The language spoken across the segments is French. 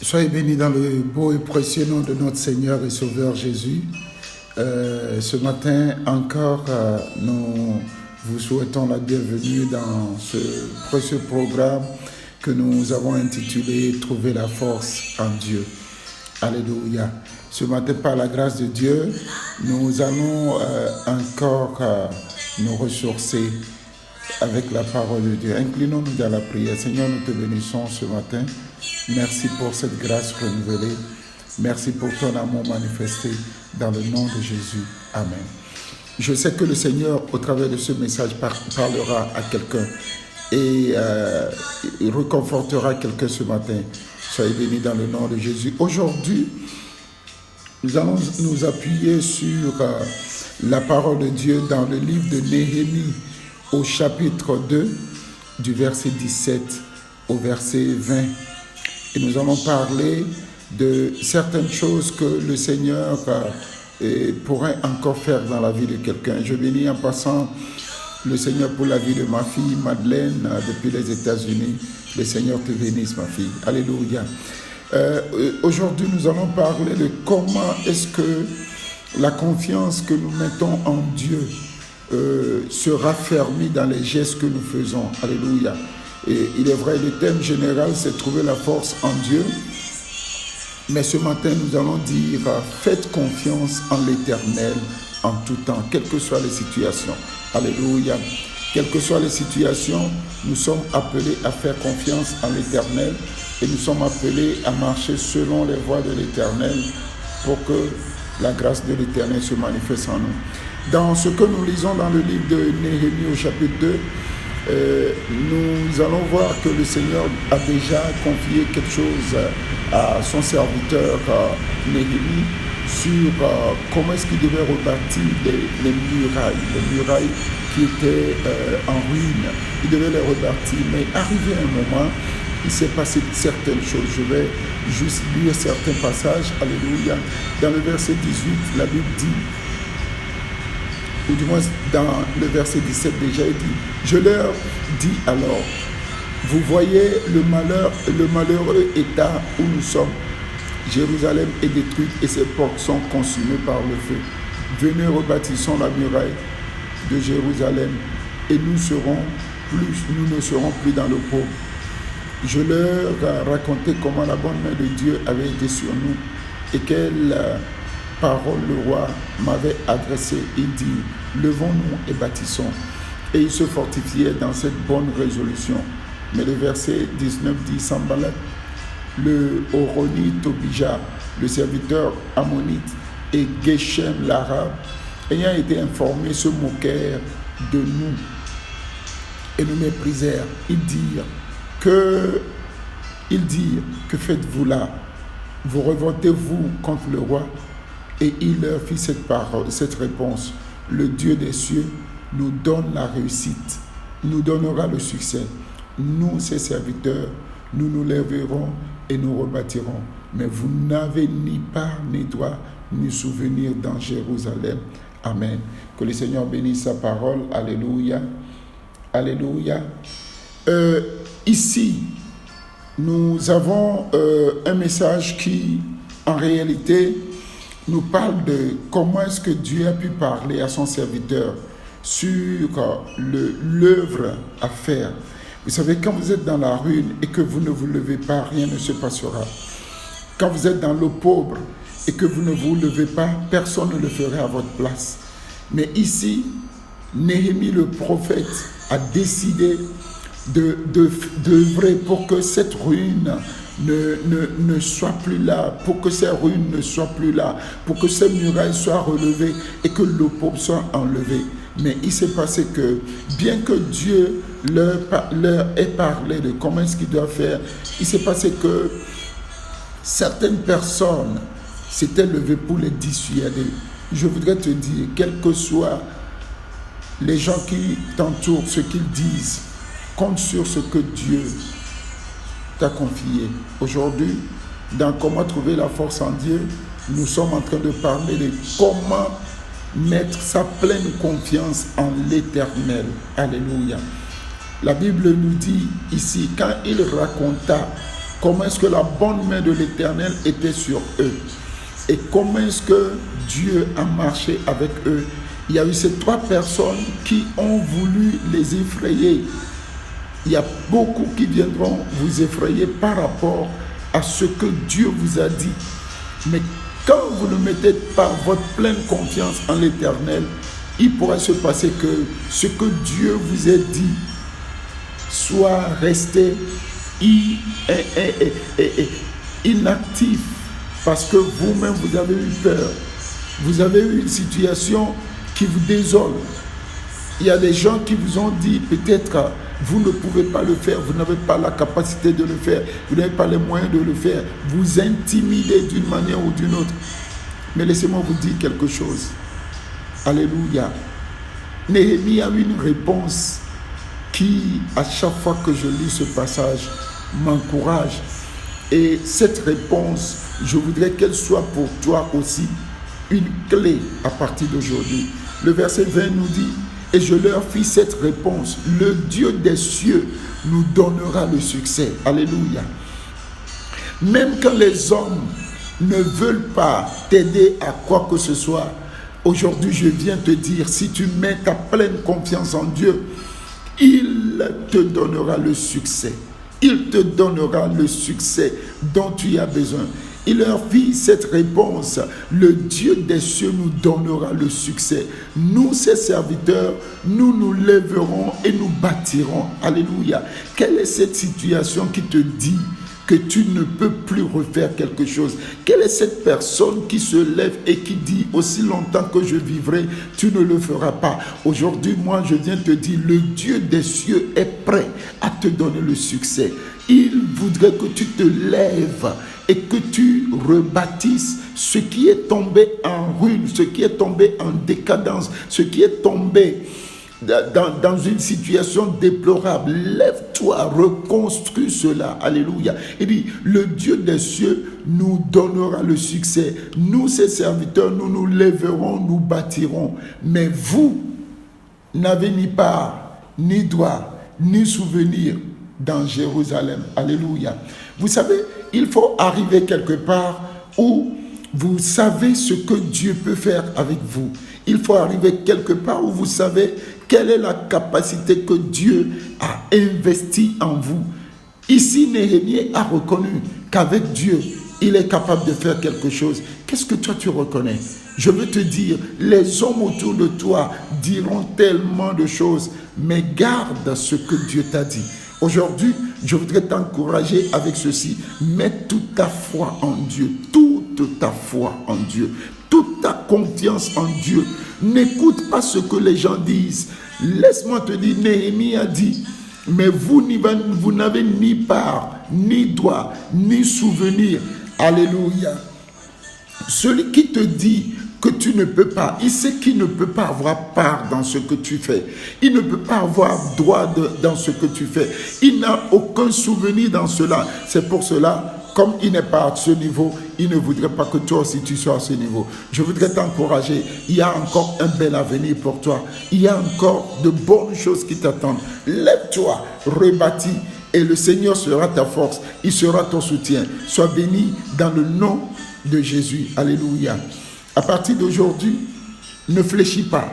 Soyez bénis dans le beau et précieux nom de notre Seigneur et Sauveur Jésus. Ce matin encore, nous vous souhaitons la bienvenue dans ce précieux programme que nous avons intitulé « Trouver la force en Dieu ». Alléluia. Ce matin, par la grâce de Dieu, nous allons encore nous ressourcer avec la parole de Dieu. Inclinons-nous dans la prière. Seigneur, nous te bénissons ce matin. Merci pour cette grâce renouvelée. Merci pour ton amour manifesté dans le nom de Jésus. Amen. Je sais que le Seigneur, au travers de ce message, parlera à quelqu'un et il réconfortera quelqu'un ce matin. Soyez bénis dans le nom de Jésus. Aujourd'hui, nous allons nous appuyer sur la parole de Dieu dans le livre de Néhémie au chapitre 2, du verset 17 au verset 20. Et nous allons parler de certaines choses que le Seigneur pourrait encore faire dans la vie de quelqu'un. Je bénis en passant le Seigneur pour la vie de ma fille Madeleine depuis les États-Unis. Le Seigneur te bénisse, ma fille. Alléluia. Aujourd'hui, nous allons parler de comment est-ce que la confiance que nous mettons en Dieu sera fermée dans les gestes que nous faisons. Alléluia. Et il est vrai, le thème général, c'est trouver la force en Dieu. Mais ce matin, nous allons dire, faites confiance en l'Éternel en tout temps, quelles que soient les situations. Alléluia. Quelles que soient les situations, nous sommes appelés à faire confiance en l'Éternel et nous sommes appelés à marcher selon les voies de l'Éternel pour que la grâce de l'Éternel se manifeste en nous. Dans ce que nous lisons dans le livre de Néhémie au chapitre 2, nous allons voir que le Seigneur a déjà confié quelque chose à son serviteur Néhémie sur comment est-ce qu'il devait rebâtir les murailles qui étaient en ruine. Il devait les rebâtir, mais arrivé un moment, il s'est passé certaines choses. Je vais juste lire certains passages. Alléluia. Dans le verset 18, la Bible dit, ou du moins dans le verset 17 déjà, il dit, je leur dis alors, vous voyez le malheureux état où nous sommes. Jérusalem est détruite et ses portes sont consumées par le feu. Venez, rebâtissons la muraille de Jérusalem et nous ne serons plus dans le pauvre. Je leur racontais comment la bonne main de Dieu avait été sur nous et quelle parole le roi m'avait adressée. Il dit, levons-nous et bâtissons. Et ils se fortifiaient dans cette bonne résolution. Mais le verset 19 dit, Sanballat, le Horonite Tobija, le serviteur ammonite, et Geshem l'arabe, ayant été informés, se moquèrent de nous et nous méprisèrent. Ils dirent, que faites-vous là? Vous révoltez-vous contre le roi? Et il leur fit cette réponse. Le Dieu des cieux nous donne la réussite, nous donnera le succès. Nous, ses serviteurs, nous nous lèverons et nous rebâtirons. Mais vous n'avez ni part, ni droit, ni souvenir dans Jérusalem. Amen. Que le Seigneur bénisse sa parole. Alléluia. Alléluia. Ici, nous avons un message qui, en réalité, nous parle de comment est-ce que Dieu a pu parler à son serviteur sur l'œuvre à faire. Vous savez, quand vous êtes dans la ruine et que vous ne vous levez pas, rien ne se passera. Quand vous êtes dans l'eau pauvre et que vous ne vous levez pas, personne ne le fera à votre place. Mais ici, Néhémie le prophète a décidé d'œuvrer pour que cette ruine ne soit plus là, pour que ces ruines ne soient plus là, pour que ces murailles soient relevées et que l'eau pauvre soit enlevée. Mais il s'est passé que, bien que Dieu leur ait parlé de comment est-ce qu'il doit faire, il s'est passé que certaines personnes s'étaient levées pour les dissuader. Je voudrais te dire, quels que soient les gens qui t'entourent, ce qu'ils disent, compte sur ce que Dieu t'a confié. Aujourd'hui, dans comment trouver la force en Dieu, nous sommes en train de parler de comment mettre sa pleine confiance en l'Éternel. Alléluia. La Bible nous dit ici, quand il raconta comment est-ce que la bonne main de l'Éternel était sur eux et comment est-ce que Dieu a marché avec eux. Il y a eu ces 3 personnes qui ont voulu les effrayer. Il y a beaucoup qui viendront vous effrayer par rapport à ce que Dieu vous a dit. Mais quand vous ne mettez pas votre pleine confiance en l'Éternel, il pourrait se passer que ce que Dieu vous a dit soit resté inactif parce que vous-même vous avez eu peur. Vous avez eu une situation qui vous désole. Il y a des gens qui vous ont dit peut-être vous ne pouvez pas le faire, vous n'avez pas la capacité de le faire, vous n'avez pas les moyens de le faire, vous intimidez d'une manière ou d'une autre. Mais laissez-moi vous dire quelque chose. Alléluia. Néhémie a eu une réponse qui, à chaque fois que je lis ce passage, m'encourage. Et cette réponse, je voudrais qu'elle soit pour toi aussi une clé à partir d'aujourd'hui. Le verset 20 nous dit: et je leur fis cette réponse, le Dieu des cieux nous donnera le succès. Alléluia. Même quand les hommes ne veulent pas t'aider à quoi que ce soit, aujourd'hui je viens te dire, si tu mets ta pleine confiance en Dieu, il te donnera le succès. Il te donnera le succès dont tu as besoin. Il leur fit cette réponse: le Dieu des cieux nous donnera le succès. Nous, ses serviteurs, nous nous lèverons et nous bâtirons. Alléluia. Quelle est cette situation qui te dit que tu ne peux plus refaire quelque chose? Quelle est cette personne qui se lève et qui dit: aussi longtemps que je vivrai, tu ne le feras pas? Aujourd'hui, moi, je viens te dire, le Dieu des cieux est prêt à te donner le succès. Il voudrait que tu te lèves et que tu rebâtisses ce qui est tombé en ruine, ce qui est tombé en décadence, ce qui est tombé dans une situation déplorable. Lève-toi, reconstruis cela. Alléluia. Il dit: le Dieu des cieux nous donnera le succès. Nous, ses serviteurs, nous nous lèverons, nous bâtirons. Mais vous n'avez ni part, ni droit, ni souvenir dans Jérusalem. Alléluia. Vous savez, il faut arriver quelque part où vous savez ce que Dieu peut faire avec vous. Il faut arriver quelque part où vous savez quelle est la capacité que Dieu a investie en vous. Ici, Néhémie a reconnu qu'avec Dieu, il est capable de faire quelque chose. Qu'est-ce que toi tu reconnais? Je veux te dire, les hommes autour de toi diront tellement de choses, mais garde ce que Dieu t'a dit. Aujourd'hui, je voudrais t'encourager avec ceci. Mets toute ta foi en Dieu, toute ta foi en Dieu, toute ta confiance en Dieu. N'écoute pas ce que les gens disent. Laisse-moi te dire, Néhémie a dit: mais vous n'avez ni part, ni droit, ni souvenir. Alléluia. Celui qui te dit que tu ne peux pas, il sait qu'il ne peut pas avoir part dans ce que tu fais. Il ne peut pas avoir droit dans ce que tu fais. Il n'a aucun souvenir dans cela. C'est pour cela, comme il n'est pas à ce niveau, il ne voudrait pas que toi aussi tu sois à ce niveau. Je voudrais t'encourager. Il y a encore un bel avenir pour toi. Il y a encore de bonnes choses qui t'attendent. Lève-toi, rebâtis, et le Seigneur sera ta force. Il sera ton soutien. Sois béni dans le nom de Jésus. Alléluia. À partir d'aujourd'hui, ne fléchis pas.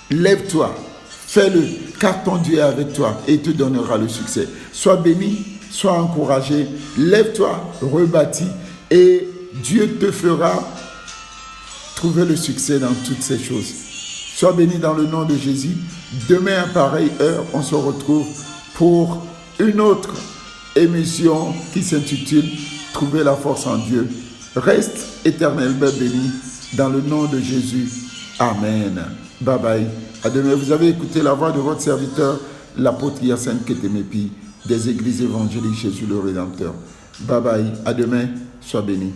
Lève-toi, fais-le, car ton Dieu est avec toi et il te donnera le succès. Sois béni, sois encouragé, lève-toi, rebâtis et Dieu te fera trouver le succès dans toutes ces choses. Sois béni dans le nom de Jésus. Demain à pareille heure, on se retrouve pour une autre émission qui s'intitule « Trouver la force en Dieu ». Reste éternellement béni dans le nom de Jésus. Amen. Bye bye. À demain. Vous avez écouté la voix de votre serviteur, l'apôtre Hyacinthe Ketemepi, des églises évangéliques Jésus le Rédempteur. Bye bye. À demain. Sois béni.